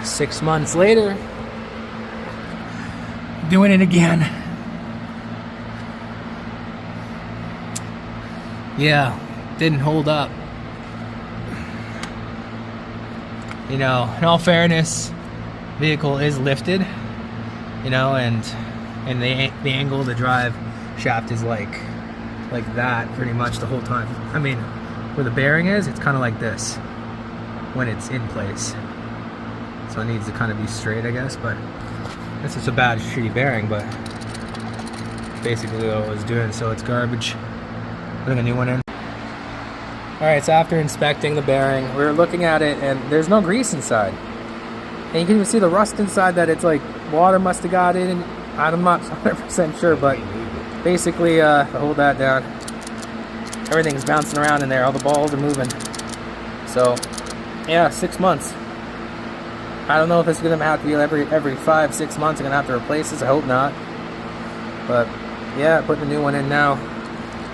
6 months later, doing it again. Yeah, didn't hold up. You know, in all fairness, vehicle is lifted, you know, and the angle of the drive shaft is like that pretty much the whole time. I mean, where the bearing is, it's kind of like this when it's in place. So it needs to kind of be straight, I guess, but this is a bad shitty bearing, but basically what I was doing, so it's garbage. Putting a new one in. Alright, so after inspecting the bearing, we were looking at it and there's no grease inside. And you can even see the rust inside that it's like water must have got in. I'm not 100% sure, but basically, if I hold that down, everything's bouncing around in there. All the balls are moving. So, yeah, 6 months. I don't know if it's going to have to be every 5-6 months. I'm going to have to replace this. I hope not. But, yeah, putting a new one in now.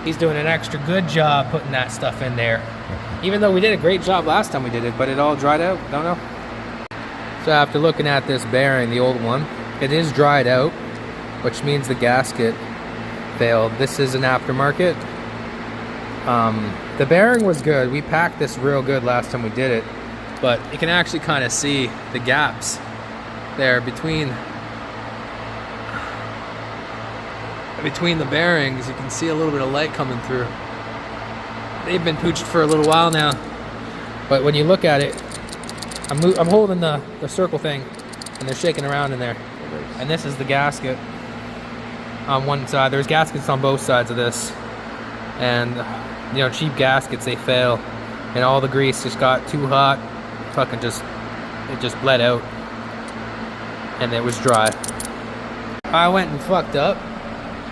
He's doing an extra good job putting that stuff in there. Even though we did a great job last time we did it, but it all dried out. Don't know. So after looking at this bearing, the old one, it is dried out, which means the gasket failed. This is an aftermarket. The bearing was good. We packed this real good last time we did it, but you can actually kind of see the gaps there between the bearings. You can see a little bit of light coming through. They've been pooched for a little while now, but when you look at it, I'm holding the circle thing and they're shaking around in there, and this is the gasket on one side. There's gaskets on both sides of this, and you know, cheap gaskets, they fail, and all the grease just got too hot. Fucking it just bled out, and it was dry. I went and fucked up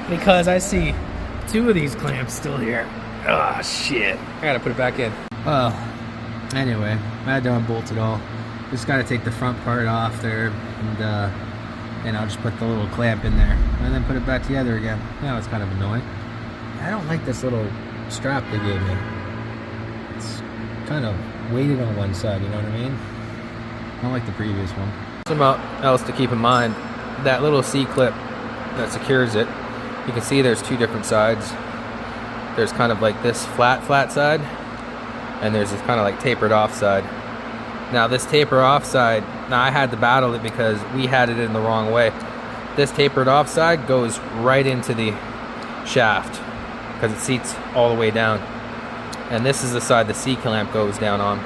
because I see 2 of these clamps still here. Oh shit, I gotta put it back in. Well, anyway, I don't bolt it all. Just gotta take the front part off there, and I'll just put the little clamp in there and then put it back together again. Now it's kind of annoying. I don't like this little strap they gave me. It's kind of weighted on one side, you know what I mean? I don't like the previous one. Something else to keep in mind, that little C-clip that secures it, you can see there's 2 different sides. There's kind of like this flat side, and there's this kind of like tapered off side. Now this taper off side, now I had to battle it because we had it in the wrong way. This tapered off side goes right into the shaft because it seats all the way down. And this is the side the C-clamp goes down on.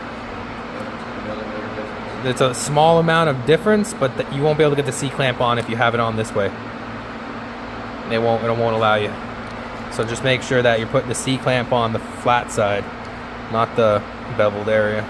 It's a small amount of difference, but you won't be able to get the C-clamp on if you have it on this way. It won't allow you. So just make sure that you're putting the C-clamp on the flat side, not the beveled area.